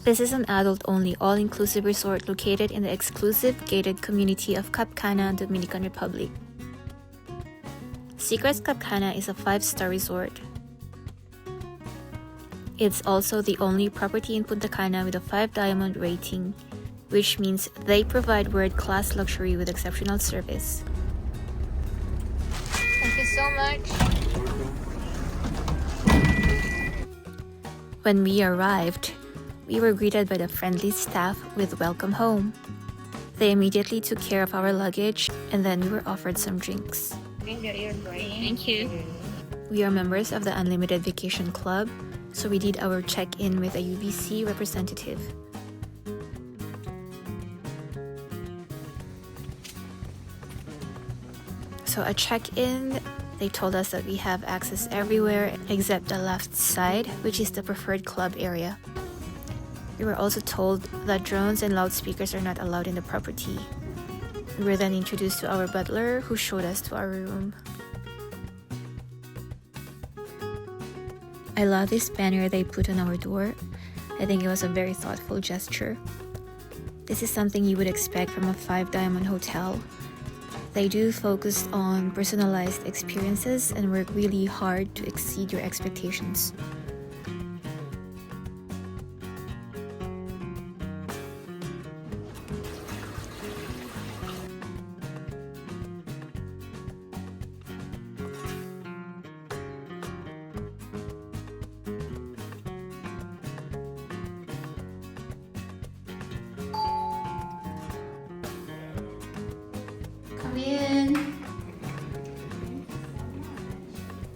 This is an adult-only, all-inclusive resort located in the exclusive, gated community of Cana, Dominican Republic. Secrets Cana is a 5-star resort. It's also the only property in Punta Cana with a 5-diamond rating, which means they provide world-class luxury with exceptional service. Thank you so much. When we arrived, we were greeted by the friendly staff with welcome home. They immediately took care of our luggage and then we were offered some drinks. Thank you. We are members of the Unlimited Vacation Club, so we did our check-in with a UVC representative. So at check-in, they told us that we have access everywhere except the left side, which is the preferred club area. We were also told that drones and loudspeakers are not allowed in the property. We were then introduced to our butler, who showed us to our room. I love this banner they put on our door. I think it was a very thoughtful gesture. This is something you would expect from a 5-diamond hotel. They do focus on personalized experiences and work really hard to exceed your expectations. Come in.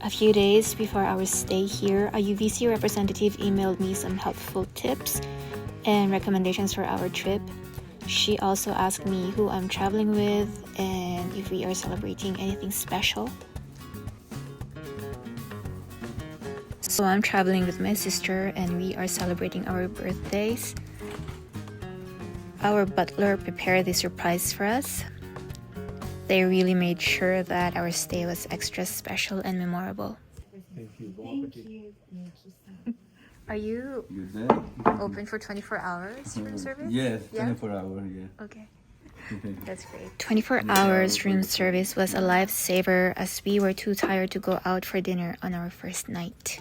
A few days before our stay here, a UVC representative emailed me some helpful tips and recommendations for our trip. She also asked me who I'm traveling with and if we are celebrating anything special. So I'm traveling with my sister and we are celebrating our birthdays. Our butler prepared this surprise for us. They really made sure that our stay was extra special and memorable. Thank you. Thank you. Are you Good day. open for 24 hours room service? Yes, Yeah? 24 hours, yeah. Okay. That's great. 24 hours room service was a lifesaver as we were too tired to go out for dinner on our first night.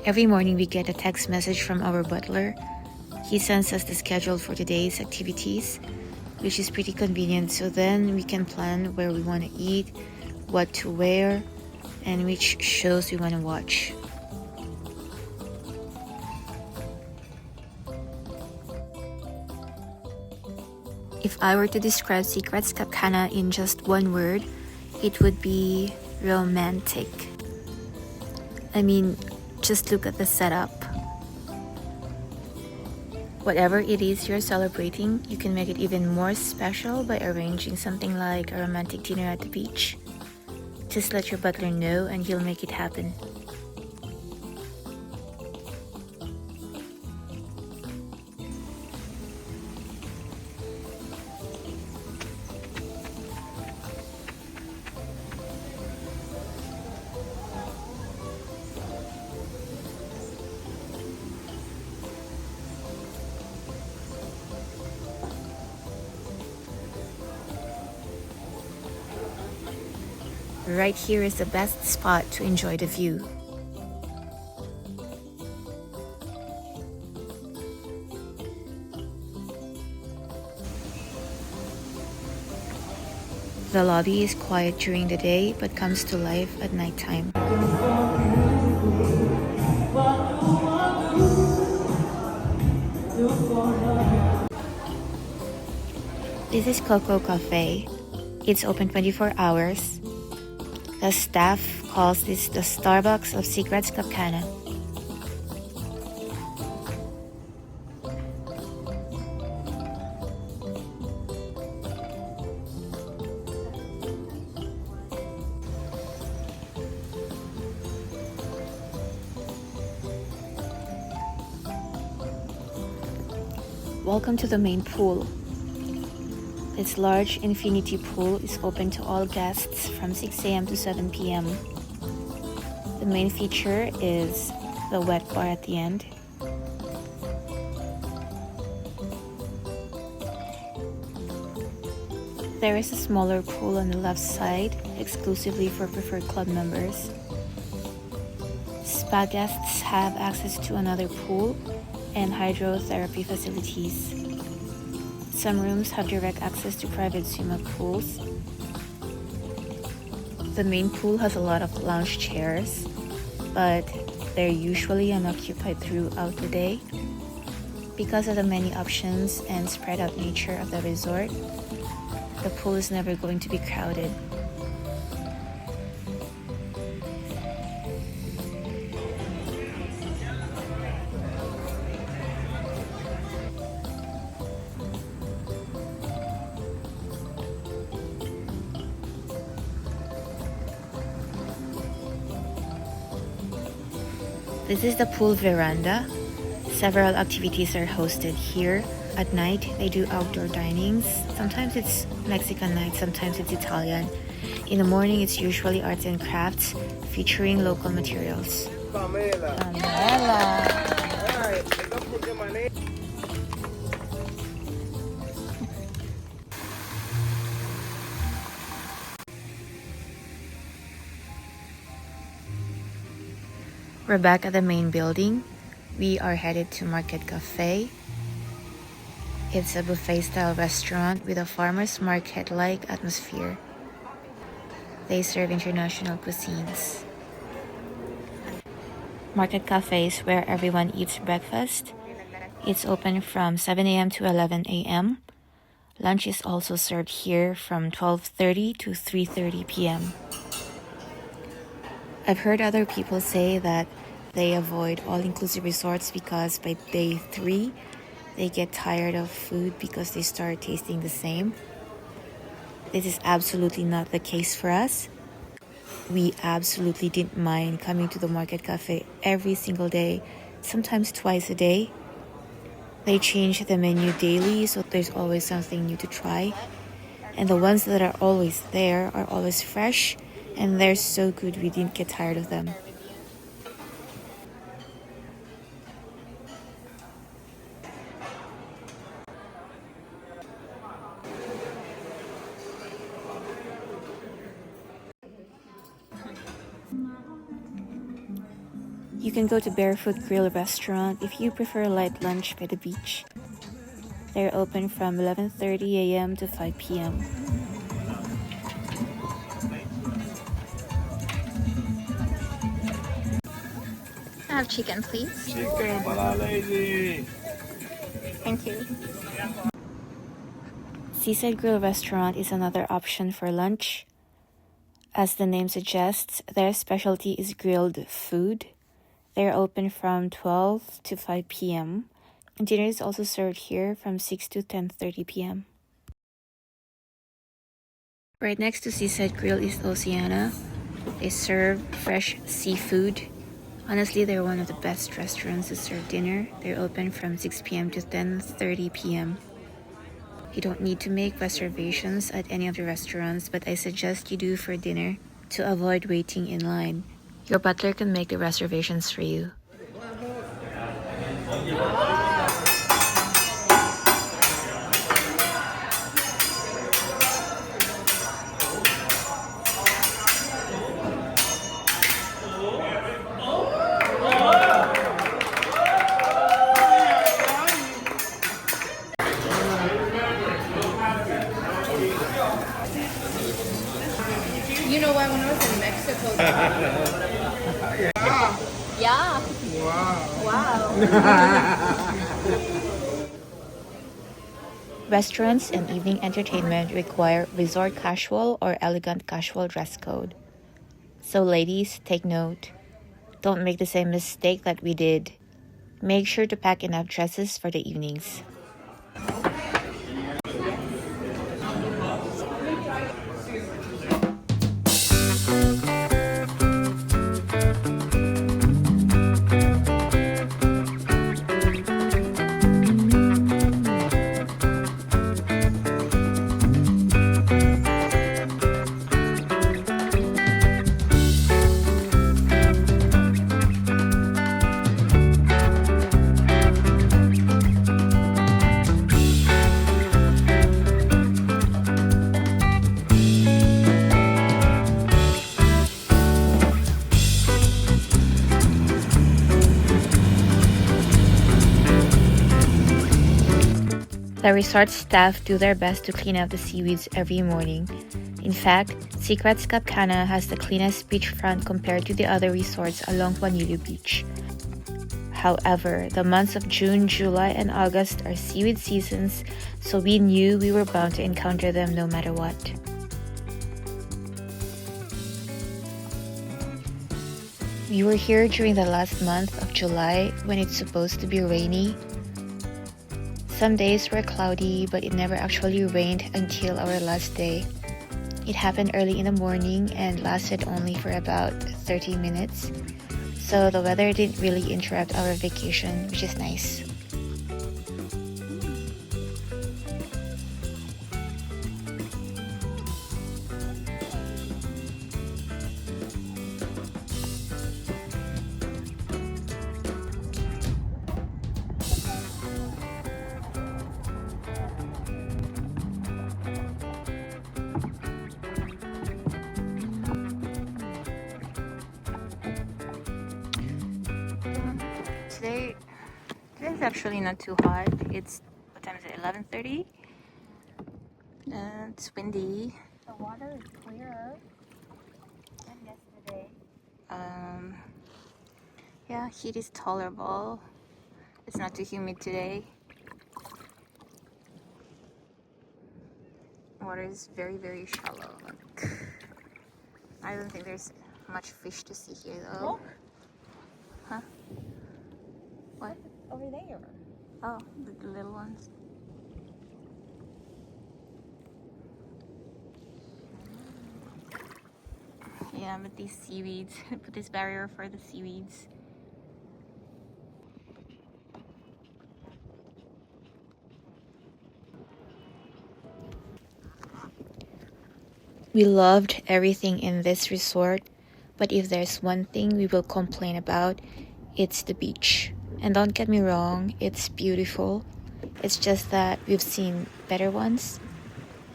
Every morning we get a text message from our butler. He sends us the schedule for today's activities, which is pretty convenient, so then we can plan where we want to eat, what to wear, and which shows we want to watch. If I were to describe Secrets Cana in just one word, it would be romantic. I mean, just look at the setup. Whatever it is you're celebrating, you can make it even more special by arranging something like a romantic dinner at the beach. Just let your butler know and he'll make it happen. Right here is the best spot to enjoy the view. The lobby is quiet during the day but comes to life at nighttime. This is Coco Cafe. It's open 24 hours. The staff calls this the Starbucks of Secrets Cana. Welcome to the main pool. This large infinity pool is open to all guests from 6 a.m. to 7 p.m. The main feature is the wet bar at the end. There is a smaller pool on the left side, exclusively for preferred club members. Spa guests have access to another pool and hydrotherapy facilities. Some rooms have direct access to private swimming pools. The main pool has a lot of lounge chairs, but they're usually unoccupied throughout the day. Because of the many options and spread out nature of the resort, the pool is never going to be crowded. This is the pool veranda. Several activities are hosted here. At night, they do outdoor dinings. Sometimes it's Mexican night, sometimes it's Italian. In the morning, it's usually arts and crafts featuring local materials. We're back at the main building. We are headed to Market Cafe. It's a buffet-style restaurant with a farmer's market-like atmosphere. They serve international cuisines. Market Cafe is where everyone eats breakfast. It's open from 7 a.m. to 11 a.m. Lunch is also served here from 12:30 to 3:30 p.m. I've heard other people say that they avoid all-inclusive resorts because by day 3, they get tired of food because they start tasting the same. This is absolutely not the case for us. We absolutely didn't mind coming to the Market Cafe every single day, sometimes twice a day. They change the menu daily, so there's always something new to try. And the ones that are always there are always fresh, and they're so good we didn't get tired of them. You can go to Barefoot Grill restaurant if you prefer a light lunch by the beach. They're open from 11:30 a.m. to 5 p.m. I have chicken, please. Chicken, para lady. Thank you. Seaside Grill restaurant is another option for lunch. As the name suggests, their specialty is grilled food. They're open from 12 to 5 p.m. Dinner is also served here from 6 to 10:30 p.m. Right next to Seaside Grill is Oceana. They serve fresh seafood. Honestly, they're one of the best restaurants to serve dinner. They're open from 6 p.m. to 10:30 p.m. You don't need to make reservations at any of the restaurants, but I suggest you do for dinner to avoid waiting in line. Your butler can make the reservations for you. You know what? When I was in Mexico. Yeah. Wow. Restaurants and evening entertainment require resort casual or elegant casual dress code. So ladies, take note. Don't make the same mistake that we did. Make sure to pack enough dresses for the evenings. The resort staff do their best to clean up the seaweeds every morning. In fact, Secrets Cap Cana has the cleanest beachfront compared to the other resorts along Juanillo Beach. However, the months of June, July, and August are seaweed seasons, so we knew we were bound to encounter them no matter what. We were here during the last month of July when it's supposed to be rainy. Some days were cloudy, but it never actually rained until our last day. It happened early in the morning and lasted only for about 30 minutes. So the weather didn't really interrupt our vacation, which is nice. Today's actually not too hot. It's, what time is it, 11:30? It's windy. The water is clearer than yesterday. Yeah, heat is tolerable. It's not too humid today. Water is very, very shallow. Like, I don't think there's much fish to see here though. Look. Huh? What? Over there. Oh, the little ones. Yeah, but these seaweeds, put this barrier for the seaweeds. We loved everything in this resort, but if there's one thing we will complain about, it's the beach. And don't get me wrong, it's beautiful. It's just that we've seen better ones,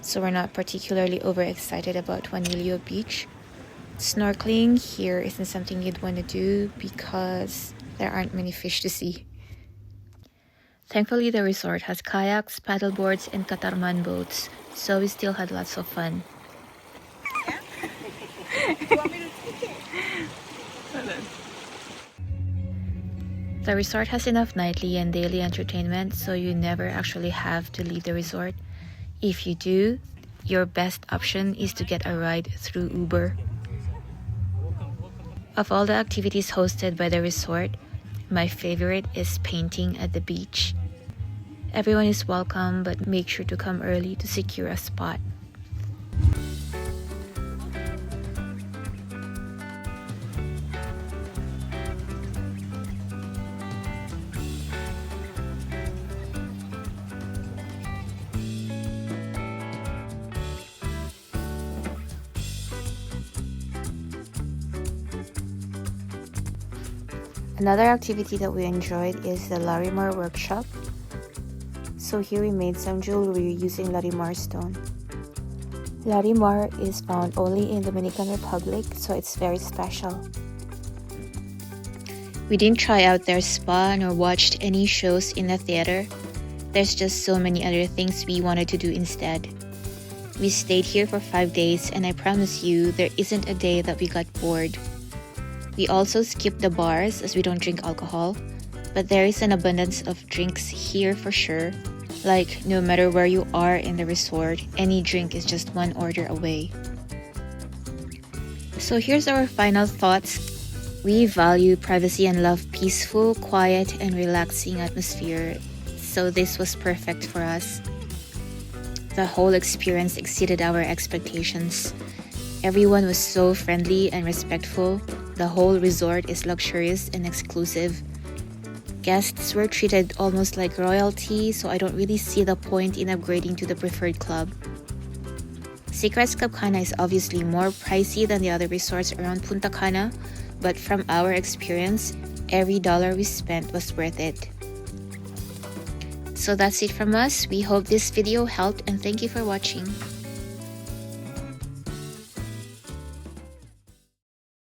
so we're not particularly overexcited about Juanillo Beach. Snorkeling here isn't something you'd want to do because there aren't many fish to see. Thankfully, the resort has kayaks, paddleboards, and catarman boats, so we still had lots of fun. You want me to take it? The resort has enough nightly and daily entertainment, so you never actually have to leave the resort. If you do, your best option is to get a ride through Uber. Of all the activities hosted by the resort, my favorite is painting at the beach. Everyone is welcome, but make sure to come early to secure a spot. Another activity that we enjoyed is the Larimar workshop. So here we made some jewelry using Larimar stone. Larimar is found only in Dominican Republic, so it's very special. We didn't try out their spa nor watched any shows in the theater. There's just so many other things we wanted to do instead. We stayed here for 5 days, and I promise you there isn't a day that we got bored. We also skipped the bars as we don't drink alcohol, but there is an abundance of drinks here for sure. Like, no matter where you are in the resort, any drink is just one order away. So here's our final thoughts. We value privacy and love peaceful, quiet, and relaxing atmosphere, so this was perfect for us. The whole experience exceeded our expectations. Everyone was so friendly and respectful. The whole resort is luxurious and exclusive. Guests were treated almost like royalty, so I don't really see the point in upgrading to the preferred club. Secrets Cap Cana is obviously more pricey than the other resorts around Punta Cana, but from our experience, every dollar we spent was worth it. So that's it from us. We hope this video helped and thank you for watching.